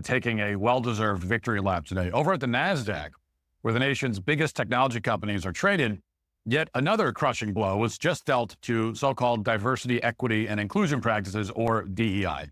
taking a well-deserved victory lap today. Over at the NASDAQ, where the nation's biggest technology companies are traded, yet another crushing blow was just dealt to so-called diversity, equity, and inclusion practices, or DEI.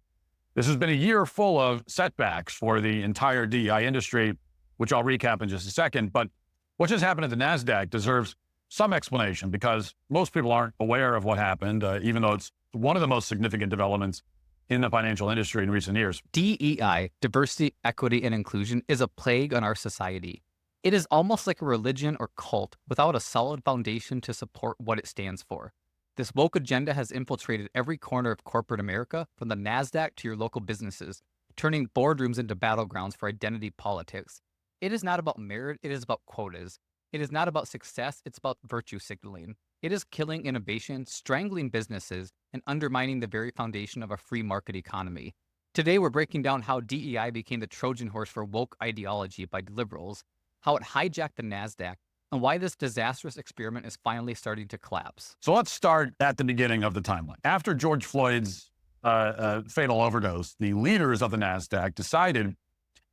This has been a year full of setbacks for the entire DEI industry, which I'll recap in just a second. But what just happened at the NASDAQ deserves some explanation because most people aren't aware of what happened, even though it's one of the most significant developments in the financial industry in recent years. DEI, diversity, equity, and inclusion, is a plague on our society. It is almost like a religion or cult without a solid foundation to support what it stands for. This woke agenda has infiltrated every corner of corporate America, from the NASDAQ to your local businesses, turning boardrooms into battlegrounds for identity politics. It is not about merit, it is about quotas. It is not about success, it's about virtue signaling. It is killing innovation, strangling businesses, and undermining the very foundation of a free market economy. Today, we're breaking down how DEI became the Trojan horse for woke ideology by liberals, how it hijacked the NASDAQ, and why this disastrous experiment is finally starting to collapse. So let's start at the beginning of the timeline. After George Floyd's fatal overdose, the leaders of the NASDAQ decided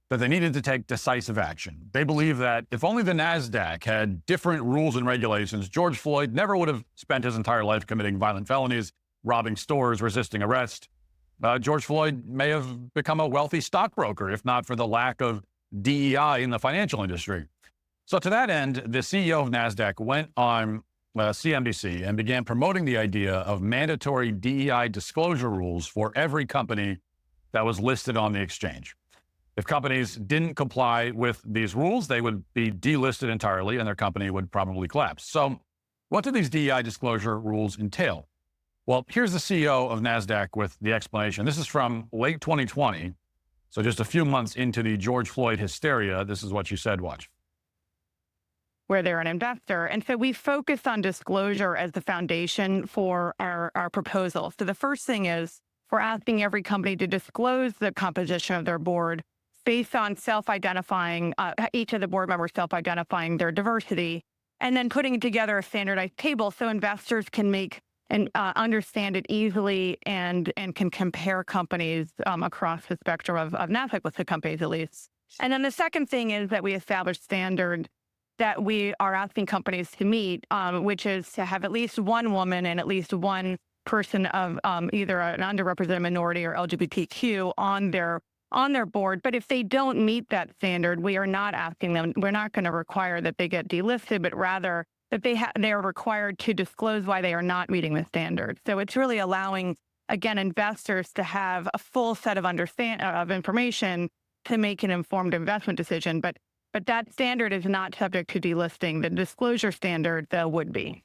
that they needed to take decisive action. They believe that if only the NASDAQ had different rules and regulations, George Floyd never would have spent his entire life committing violent felonies, robbing stores, resisting arrest. George Floyd may have become a wealthy stockbroker, if not for the lack of DEI in the financial industry. So to that end, the CEO of NASDAQ went on CNBC and began promoting the idea of mandatory DEI disclosure rules for every company that was listed on the exchange. If companies didn't comply with these rules, they would be delisted entirely and their company would probably collapse. So what do these DEI disclosure rules entail? Well, here's the CEO of NASDAQ with the explanation. This is from late 2020. So just a few months into the George Floyd hysteria, this is what she said, watch. Where they're an investor. And so we focus on disclosure as the foundation for our proposal. So the first thing is we're asking every company to disclose the composition of their board based on self-identifying, each of the board members self-identifying their diversity, and then putting together a standardized table so investors can make and understand it easily and can compare companies across the spectrum of NASDAQ-listed companies at least. And then the second thing is that we establish standard that we are asking companies to meet, which is to have at least one woman and at least one person of either an underrepresented minority or LGBTQ on their board. But if they don't meet that standard, we are not asking them, we're not going to require that they get delisted, but rather that they are required to disclose why they are not meeting the standard. So it's really allowing, again, investors to have a full set of information to make an informed investment decision. But that standard is not subject to delisting. The disclosure standard, though, would be.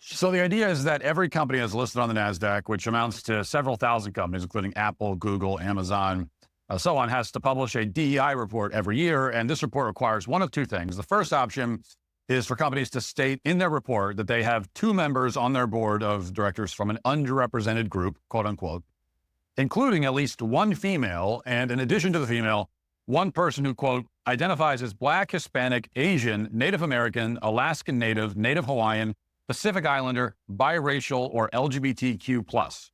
So the idea is that every company that's listed on the NASDAQ, which amounts to several thousand companies, including Apple, Google, Amazon, so on, has to publish a DEI report every year. And this report requires one of two things. The first option is for companies to state in their report that they have 2 members on their board of directors from an underrepresented group, quote unquote, including at least one female. And in addition to the female, one person who, quote, identifies as Black, Hispanic, Asian, Native American, Alaskan Native, Native Hawaiian, Pacific Islander, biracial, or LGBTQ+.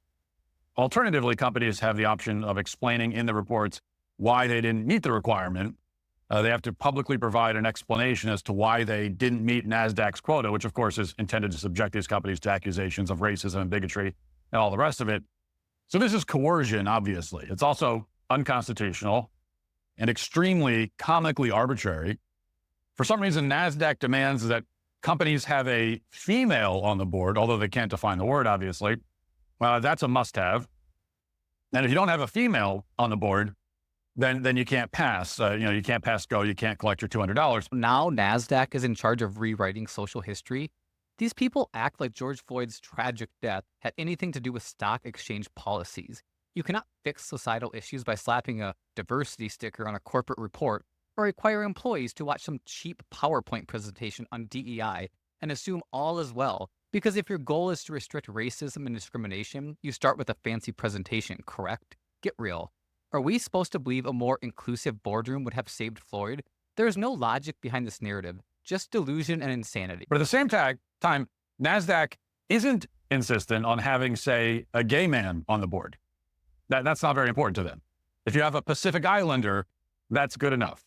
Alternatively, companies have the option of explaining in the reports why they didn't meet the requirement. They have to publicly provide an explanation as to why they didn't meet NASDAQ's quota, which of course is intended to subject these companies to accusations of racism and bigotry and all the rest of it. So this is coercion, obviously. It's also unconstitutional and extremely comically arbitrary. For some reason, NASDAQ demands that companies have a female on the board, although they can't define the word, obviously. That's a must-have. And if you don't have a female on the board, then you can't pass. You can't pass go. You can't collect your $200. Now NASDAQ is in charge of rewriting social history. These people act like George Floyd's tragic death had anything to do with stock exchange policies. You cannot fix societal issues by slapping a diversity sticker on a corporate report or require employees to watch some cheap PowerPoint presentation on DEI and assume all is well. Because if your goal is to restrict racism and discrimination, you start with a fancy presentation, correct? Get real. Are we supposed to believe a more inclusive boardroom would have saved Floyd? There is no logic behind this narrative, just delusion and insanity. But at the same time, NASDAQ isn't insistent on having, say, a gay man on the board. That's not very important to them. If you have a Pacific Islander, that's good enough.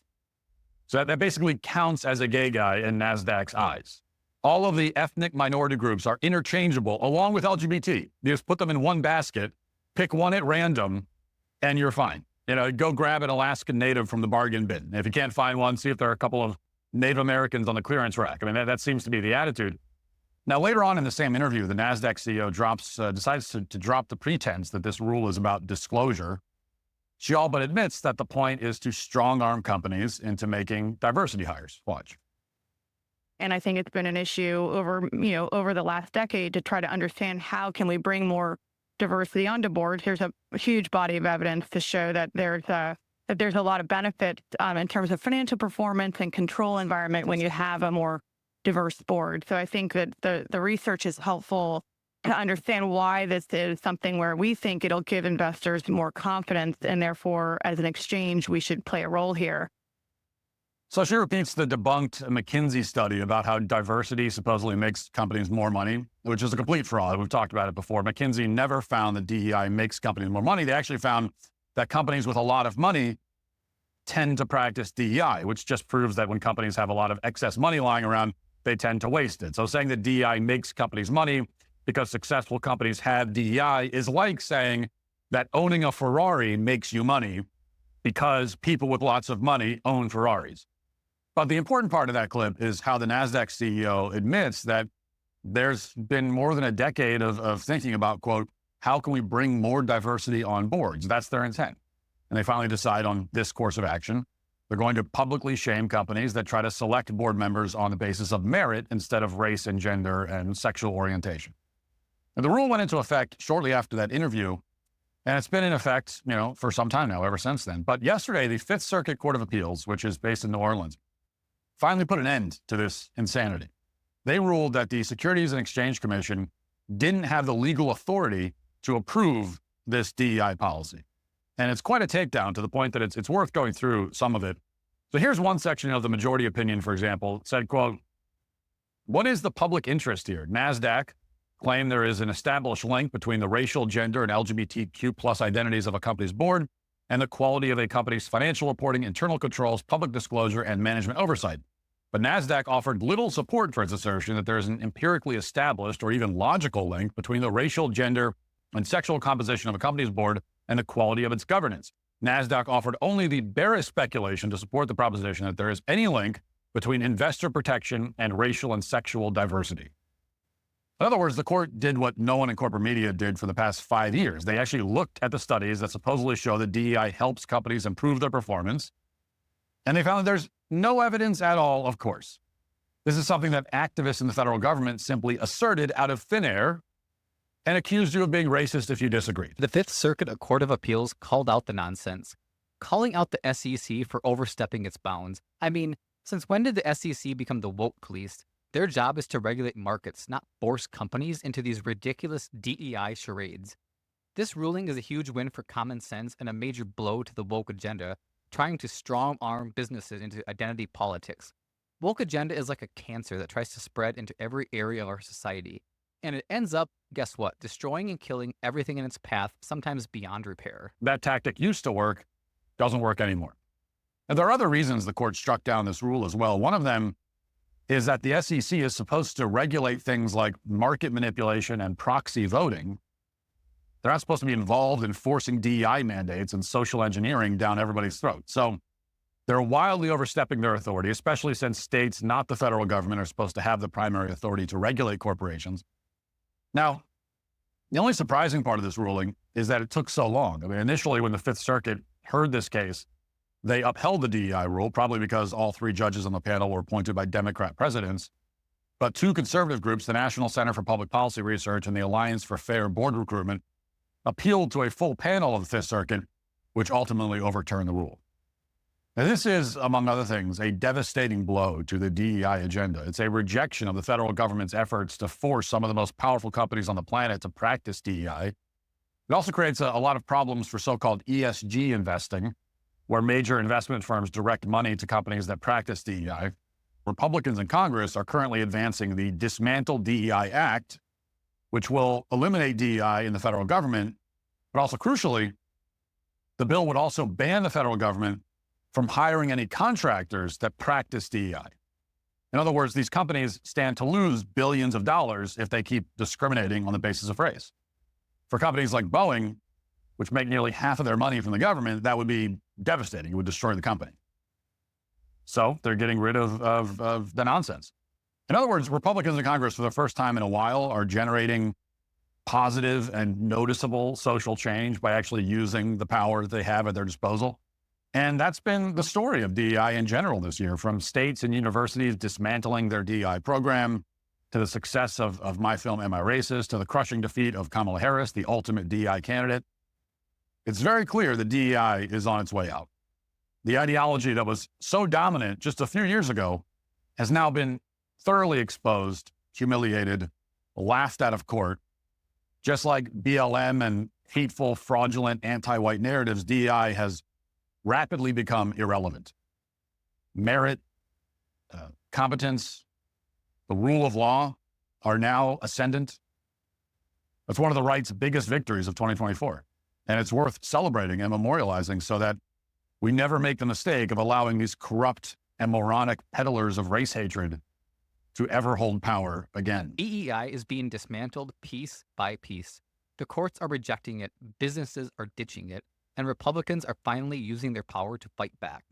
So that basically counts as a gay guy in NASDAQ's eyes. All of the ethnic minority groups are interchangeable along with LGBT. You just put them in one basket, pick one at random, and you're fine. Go grab an Alaskan native from the bargain bin. If you can't find one, see if there are a couple of Native Americans on the clearance rack. I mean, that seems to be the attitude. Now, later on in the same interview, the NASDAQ CEO decides to drop the pretense that this rule is about disclosure. She all but admits that the point is to strong-arm companies into making diversity hires. Watch. And I think it's been an issue over the last decade to try to understand how can we bring more diversity onto board. There's a huge body of evidence to show that there's a lot of benefit in terms of financial performance and control environment when you have a more diverse board. So I think that the research is helpful to understand why this is something where we think it'll give investors more confidence, and therefore, as an exchange, we should play a role here. So she repeats the debunked McKinsey study about how diversity supposedly makes companies more money, which is a complete fraud. We've talked about it before. McKinsey never found that DEI makes companies more money. They actually found that companies with a lot of money tend to practice DEI, which just proves that when companies have a lot of excess money lying around, they tend to waste it. So saying that DEI makes companies money because successful companies have DEI is like saying that owning a Ferrari makes you money because people with lots of money own Ferraris. But the important part of that clip is how the NASDAQ CEO admits that there's been more than a decade of thinking about, quote, how can we bring more diversity on boards? That's their intent. And they finally decide on this course of action. They're going to publicly shame companies that try to select board members on the basis of merit instead of race and gender and sexual orientation. And the rule went into effect shortly after that interview, and it's been in effect, for some time now, ever since then. But yesterday, the Fifth Circuit Court of Appeals, which is based in New Orleans, finally put an end to this insanity. They ruled that the Securities and Exchange Commission didn't have the legal authority to approve this DEI policy. And it's quite a takedown to the point that it's worth going through some of it. So here's one section of the majority opinion, for example. It said, quote, what is the public interest here? NASDAQ claimed there is an established link between the racial, gender, and LGBTQ plus identities of a company's board and the quality of a company's financial reporting, internal controls, public disclosure, and management oversight. But NASDAQ offered little support for its assertion that there is an empirically established or even logical link between the racial, gender, and sexual composition of a company's board and the quality of its governance. NASDAQ offered only the barest speculation to support the proposition that there is any link between investor protection and racial and sexual diversity. In other words, the court did what no one in corporate media did for the past 5 years. They actually looked at the studies that supposedly show that DEI helps companies improve their performance, and they found that there's no evidence at all, of course. This is something that activists in the federal government simply asserted out of thin air and accused you of being racist if you disagreed. The Fifth Circuit Court of Appeals called out the nonsense, calling out the SEC for overstepping its bounds. I mean, since when did the SEC become the woke police? Their job is to regulate markets, not force companies into these ridiculous DEI charades. This ruling is a huge win for common sense and a major blow to the woke agenda, trying to strong-arm businesses into identity politics. Woke agenda is like a cancer that tries to spread into every area of our society. And it ends up, guess what, destroying and killing everything in its path, sometimes beyond repair. That tactic used to work, doesn't work anymore. And there are other reasons the court struck down this rule as well. One of them is that the SEC is supposed to regulate things like market manipulation and proxy voting. They're not supposed to be involved in forcing DEI mandates and social engineering down everybody's throat. So they're wildly overstepping their authority, especially since states, not the federal government, are supposed to have the primary authority to regulate corporations. Now, the only surprising part of this ruling is that it took so long. I mean, initially when the Fifth Circuit heard this case, they upheld the DEI rule, probably because all 3 judges on the panel were appointed by Democrat presidents. But 2 conservative groups, the National Center for Public Policy Research and the Alliance for Fair Board Recruitment, appealed to a full panel of the Fifth Circuit, which ultimately overturned the rule. Now, this is, among other things, a devastating blow to the DEI agenda. It's a rejection of the federal government's efforts to force some of the most powerful companies on the planet to practice DEI. It also creates a lot of problems for so-called ESG investing, where major investment firms direct money to companies that practice DEI. Republicans in Congress are currently advancing the Dismantled DEI Act, which will eliminate DEI in the federal government, but also crucially, The bill would also ban the federal government from hiring any contractors that practice DEI. In other words, these companies stand to lose billions of dollars if they keep discriminating on the basis of race. For companies like Boeing, which make nearly half of their money from the government, that would be devastating. It would destroy the company. So they're getting rid of the nonsense. In other words, Republicans in Congress, for the first time in a while, are generating positive and noticeable social change by actually using the power that they have at their disposal. And that's been the story of DEI in general this year, from states and universities dismantling their DEI program, to the success of my film, Am I Racist?, to the crushing defeat of Kamala Harris, the ultimate DEI candidate. It's very clear that DEI is on its way out. The ideology that was so dominant just a few years ago has now been thoroughly exposed, humiliated, laughed out of court. Just like BLM and hateful, fraudulent, anti-white narratives, DEI has rapidly become irrelevant. Merit, competence, the rule of law are now ascendant. That's one of the right's biggest victories of 2024. And it's worth celebrating and memorializing so that we never make the mistake of allowing these corrupt and moronic peddlers of race hatred to ever hold power again. DEI is being dismantled piece by piece. The courts are rejecting it, businesses are ditching it, and Republicans are finally using their power to fight back.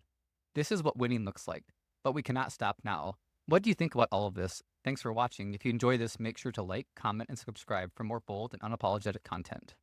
This is what winning looks like, but we cannot stop now. What do you think about all of this? Thanks for watching. If you enjoy this, make sure to like, comment, and subscribe for more bold and unapologetic content.